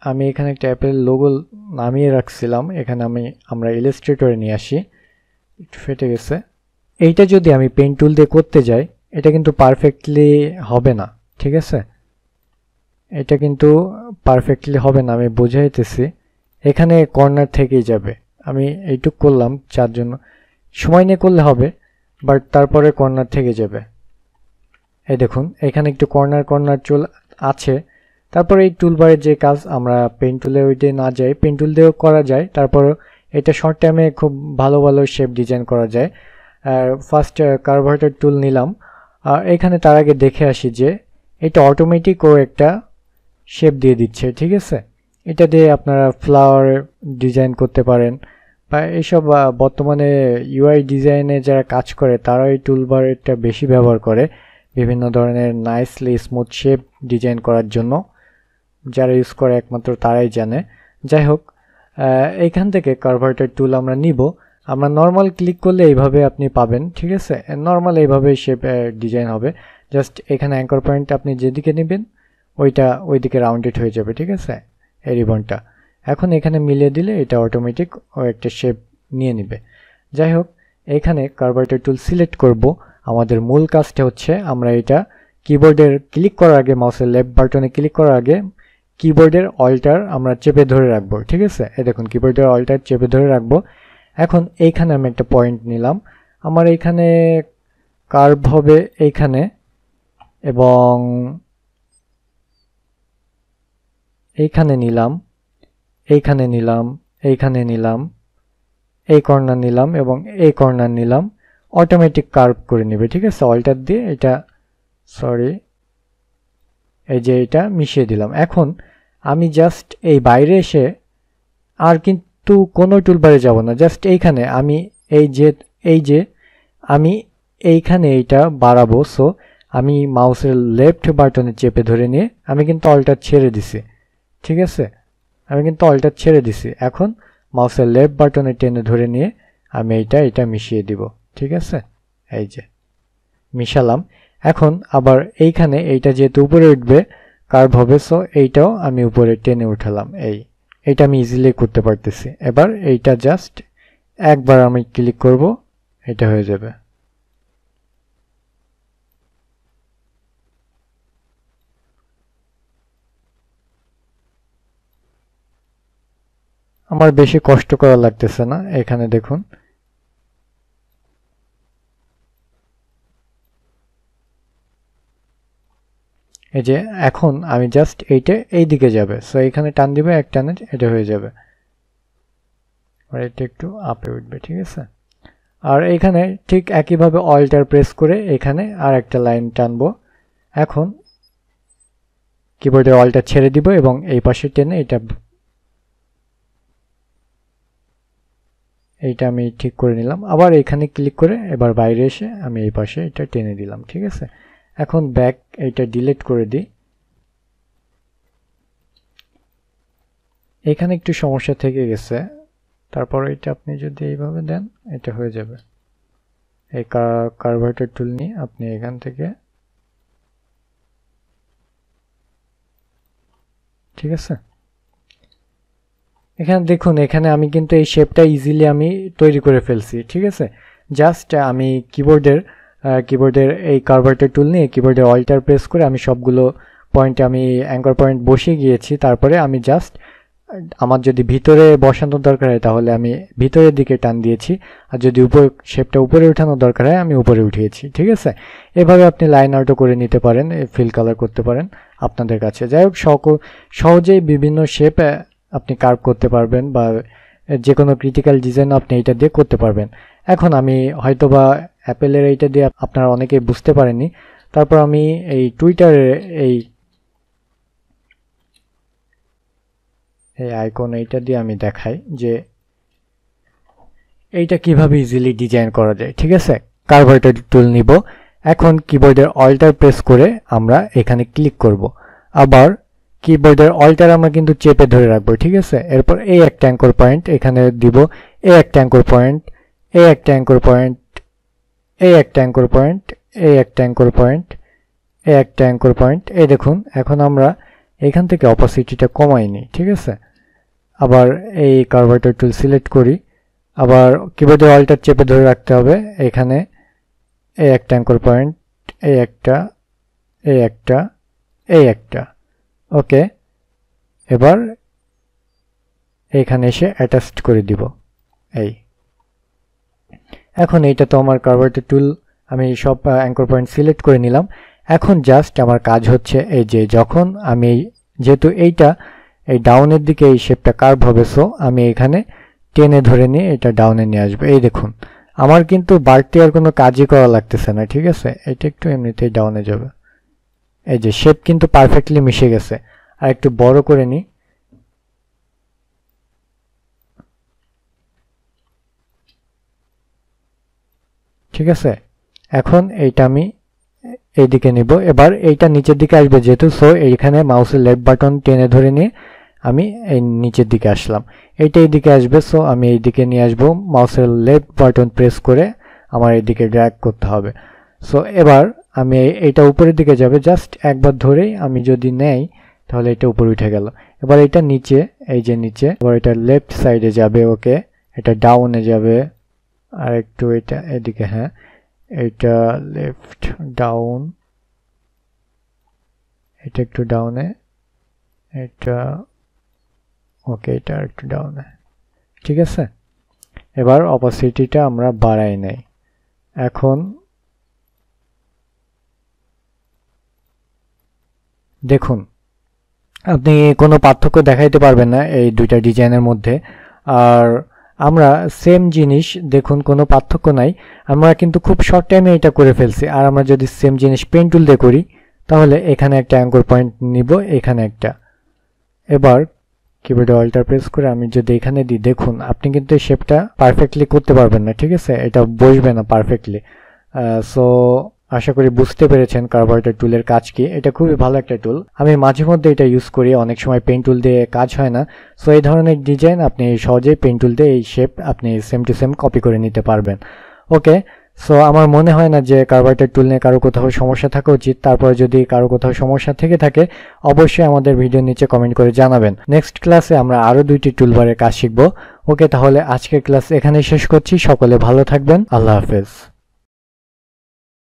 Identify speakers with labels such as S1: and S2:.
S1: আমি এখানে একটা অ্যাপেল লোগো নামিয়ে রাখছিলাম, এখানে আমরা ইলাস্ট্রেটরে নিয়ে আসি। একটু ফেটে গেছে। এইটা যদি আমি পেন টুল দিয়ে করতে যাই এটা কিন্তু পারফেক্টলি হবে না, ঠিক আছে? এটা কিন্তু পারফেক্টলি হবে না, আমি বোঝাইতেছি। এখানে কর্নার থেকেই যাবে। আমি এইটুক করলাম যার জন্য সময় নিয়ে করলে হবে, বাট তারপরে কর্নার থেকে যাবে। এই দেখুন এখানে একটু কর্নার কর্নার চুল আছে। তারপরে এই টুলবারের যে কাজ আমরা পেন টুলে ওই দিয়ে না যাই, পেন টুল দিয়েও করা যায়। তারপর এটা শর্ট টাইমে খুব ভালো ভালো শেপ ডিজাইন করা যায়। ফার্স্ট কার্ভার্টার টুল নিলাম। আর এখানে তার আগে দেখে আসি যে এটা অটোমেটিক ও একটা শেপ দিয়ে দিচ্ছে, ঠিক আছে? এটা দিয়ে আপনারা ফ্লাওয়ার ডিজাইন করতে পারেন, বা এইসব বর্তমানে ইউআই ডিজাইনে যারা কাজ করে তারা এই টুলবারটা বেশি ব্যবহার করে বিভিন্ন ধরনের নাইসলি স্মুথ শেপ ডিজাইন করার জন্য। যারা ইউজ করে একমাত্র তারাই জানে। যাই হোক, এইখান থেকে কার্ভার্টার টুল আমরা নিব। আমরা নর্মাল ক্লিক করলে এইভাবে আপনি পাবেন, ঠিক আছে? নর্মাল এইভাবে শেপ ডিজাইন হবে। জাস্ট এখানে অ্যাঙ্কর পয়েন্ট আপনি যেদিকে নেবেন ওইটা ওইদিকে রাউন্ডেড হয়ে যাবে, ঠিক আছে? এই রিবনটা এখন এখানে মিলিয়ে দিলে এটা অটোমেটিক ও একটা শেপ নিয়ে নেবে। যাই হোক, এখানে কার্ভার্টার টুল সিলেক্ট করব। আমাদের মূল কাজটা হচ্ছে আমরা এটা কিবোর্ডের ক্লিক করার আগে, মাউসের লেফট বাটনে ক্লিক করার আগে কিবোর্ডের অল্টার আমরা চেপে ধরে রাখবো, ঠিক আছে? এই দেখুন কিবোর্ডের অল্টার চেপে ধরে রাখবো। এখন এইখানে আমি একটা পয়েন্ট নিলাম। আমার এইখানে কার্ভ হবে এইখানে, এবং এইখানে নিলাম, এইখানে নিলাম, এইখানে নিলাম, এই কর্নার নিলাম এবং এই কর্নার নিলাম। অটোমেটিক কার্ভ করে নেবে, ঠিক আছে? অল্টার দিয়ে এটা এই যে এটা মিশিয়ে দিলাম। এখন আমি জাস্ট এই বাইরে এসে আর কিন্তু কোনো টুলবারে যাব না, জাস্ট এইখানে আমি এই যে আমি এইখানে এইটা বাড়াবো। সো আমি মাউসের লেফট বাটনে চেপে ধরে নিয়ে আমি কিন্তু অল্টার ছেড়ে দিছি, ঠিক আছে? আমি কিন্তু অল্টার ছেড়ে দিছি। এখন মাউসের লেফট বাটনে টেনে ধরে নিয়ে আমি এটা মিশিয়ে দিব, ঠিক আছে? এই যে মিশালাম। এখন আবার এইখানে এইটা যেহেতু উপরে উঠবে কার্ভ হবে, সো এইটাও আমি উপরে টেনে উঠালাম। এইটা আমি ইজিলি করতে পারতেছি। এবার এইটা জাস্ট একবার আমি ক্লিক করব, এটা হয়ে যাবে। আমার বেশি কষ্ট করা লাগতেছে না। এখানে দেখুন এই যে এখন আমি জাস্ট এইটা এই দিকে যাবে, সো এইখানে টান দিবে, এক টানে এটা হয়ে যাবে। আর এটা একটু আপে উঠবে, ঠিক আছে? আর এখানে ঠিক একইভাবে অল্টার প্রেস করে এখানে আর একটা লাইন টানবো। এখন কিবোর্ডের অল্টার ছেড়ে দিব এবং এই পাশে টেনে এইটা আমি ঠিক করে নিলাম। আবার এখানে ক্লিক করে এবার বাইরে এসে আমি এই পাশে এটা টেনে দিলাম, ঠিক আছে? এখন ব্যাক এইটা ডিলিট করে দিই। এখানে একটু সমস্যা থেকে গেছে, তারপর এটা আপনি যদি এইভাবে দেন এটা হয়ে যাবে। এই কার্ভার্টার টুল নিয়ে আপনি এখান থেকে, ঠিক আছে? এখানে দেখুন এখানে আমি কিন্তু এই শেপটা ইজিলি আমি তৈরি করে ফেলছি, ঠিক আছে? জাস্ট আমি কিবোর্ডের এই কার্ভার্টার টুল নিয়ে কিবোর্ডের অল্টার প্রেস করে আমি সবগুলো পয়েন্টে আমি অ্যাঙ্কর পয়েন্ট বসিয়ে গিয়েছি। তারপরে আমি জাস্ট আমার যদি ভিতরে বসানোর দরকার হয় তাহলে আমি ভিতরের দিকে টান দিয়েছি, আর যদি শেপটা উপরে উঠানোর দরকার হয় আমি উপরে উঠিয়েছি, ঠিক আছে? এভাবে আপনি লাইন আউটও করে নিতে পারেন, ফিল কালার করতে পারেন আপনাদের কাছে। যাই হোক, সহজেই বিভিন্ন শেপ আপনি কার্ভ করতে পারবেন, বা যে কোনো ক্রিটিক্যাল ডিজাইন আপনি এইটা দিয়ে করতে পারবেন। এখন আমি হয়তোবা অ্যাপেলের এইটা দিয়ে আপনারা অনেকেই বুঝতে পারেননি, তারপর আমি এই টুইটারে এই আইকন এইটা দিয়ে আমি দেখাই যে এইটা কিভাবে ইজিলি ডিজাইন করা যায়, ঠিক আছে? কার্ভার্টার টুল নিব। এখন কিবোর্ডের অল্টার প্রেস করে আমরা এখানে ক্লিক করব। আবার কিবোর্ডের অল্টার আমরা কিন্তু চেপে ধরে রাখবো, ঠিক আছে? এরপর এই একটা অ্যাঙ্কর পয়েন্ট এখানে দিব, এই একটা অ্যাঙ্কর পয়েন্ট, এই একটা অ্যাঙ্কর পয়েন্ট, এই একটা অ্যাঙ্কর পয়েন্ট, এই একটা অ্যাঙ্কর পয়েন্ট, এই একটা অ্যাঙ্কর পয়েন্ট। এই দেখুন এখন আমরা এখান থেকে অপাসিটিটা কমাই নিই, ঠিক আছে। আবার এই কার্ভারেটর টুল সিলেক্ট করি, আবার কিবোর্ডে অল্টার চেপে ধরে রাখতে হবে। এখানে এই একটা অ্যাঙ্কর পয়েন্ট, এই একটা, এই একটা, এই একটা, ওকে। এবার এখানে এসে অ্যাটাচড করে দিব এই। এখন এইটা তো আমার কার্ভারেটর টুল, আমি সব অ্যাঙ্কর পয়েন্ট সিলেক্ট করে নিলাম। এখন জাস্ট আমার কাজ হচ্ছে এই যে যখন আমি যেহেতু এইটা এই ডাউনের দিকে এই শেপটা কার্ভ হবে, সো আমি এখানে টেনে ধরে নিয়ে এটা ডাউনে নিয়ে আসবো। এই দেখুন আমার কিন্তু বাড়তি আর কোনো কাজই করা লাগতেছে না, ঠিক আছে। এটা একটু এমনিতেই ডাউনে যাবে। এই যে শেপ কিন্তু পারফেক্টলি মিশে গেছে। আর একটু বড় করে নিই, ঠিক আছে। এখন এইটা আমি এইদিকে নিব, এবার এইটা নিচের দিকে আসবে যেহেতু, সো এইখানে মাউসের লেফট বাটন টেনে ধরে নিয়ে আমি এই নিচের দিকে আসলাম। এইটা এইদিকে আসবে, সো আমি এইদিকে নিয়ে আসবো। মাউসের লেফট বাটন প্রেস করে আমার এইদিকে ড্র্যাগ করতে হবে। সো এবার আমি এইটা উপরের দিকে যাবে, জাস্ট একবার ধরেই আমি যদি নেই তাহলে এটা উপরে উঠে গেল। এবার এটা নিচে, এই যে নিচে, এবার এটা লেফট সাইডে যাবে, ওকে। এটা ডাউনে যাবে, আর একটু এটা এদিকে, হ্যাঁ এটা লেফট ডাউন, এটা একটু ডাউনে, এটা ওকে, এটা একটু ডাউনে, ঠিক আছে। এবার অপাসিটিটা আমরা বাড়াই নাই। এখন দেখুন আপনি কোনো পার্থক্য দেখাইতে পারবেন না এই দুইটা ডিজাইনের মধ্যে। আর আমরা সেম জিনিস দেখুন কোনো পার্থক্য নাই, আমরা কিন্তু খুব শর্ট টাইমে এটা করে ফেলছি। আর আমরা যদি সেম জিনিস পেন টুল দিয়ে করি তাহলে এখানে একটা অ্যাঙ্কর পয়েন্ট নিব, এখানে একটা। এবার কিবোর্ডে অল্টার প্রেস করে আমি যদি এখানে দিই, দেখুন আপনি কিন্তু এই শেপটা পারফেক্টলি করতে পারবেন না, ঠিক আছে। এটা বসবে না পারফেক্টলি। সো আশা করি বুঝতে পেরেছেন কার্ভারেটর টুলের কাজ কি। এটা খুবই ভালো একটা টুল, আমি মাঝে মধ্যে এটা ইউজ করি, অনেক সময় পেন টুল দিয়ে কাজ হয় না। সো এই ধরনের ডিজাইন আপনি সহজেই পেন টুল দিয়ে এই শেপ আপনি সেম টু সেম কপি করে নিতে পারবেন, ওকে। সো আমার মনে হয় না যে কার্ভারেটর টুল নিয়ে কারো কোথাও সমস্যা থাকা উচিত। তারপরে যদি কারো কোথাও সমস্যা থেকে থাকে অবশ্যই আমাদের ভিডিওর নিচে কমেন্ট করে জানাবেন। নেক্সট ক্লাসে আমরা আরও দুইটি টুলবারের কাজ শিখব, ওকে। তাহলে আজকের ক্লাস এখানেই শেষ করছি, সকলে ভালো থাকবেন, আল্লাহ হাফেজ।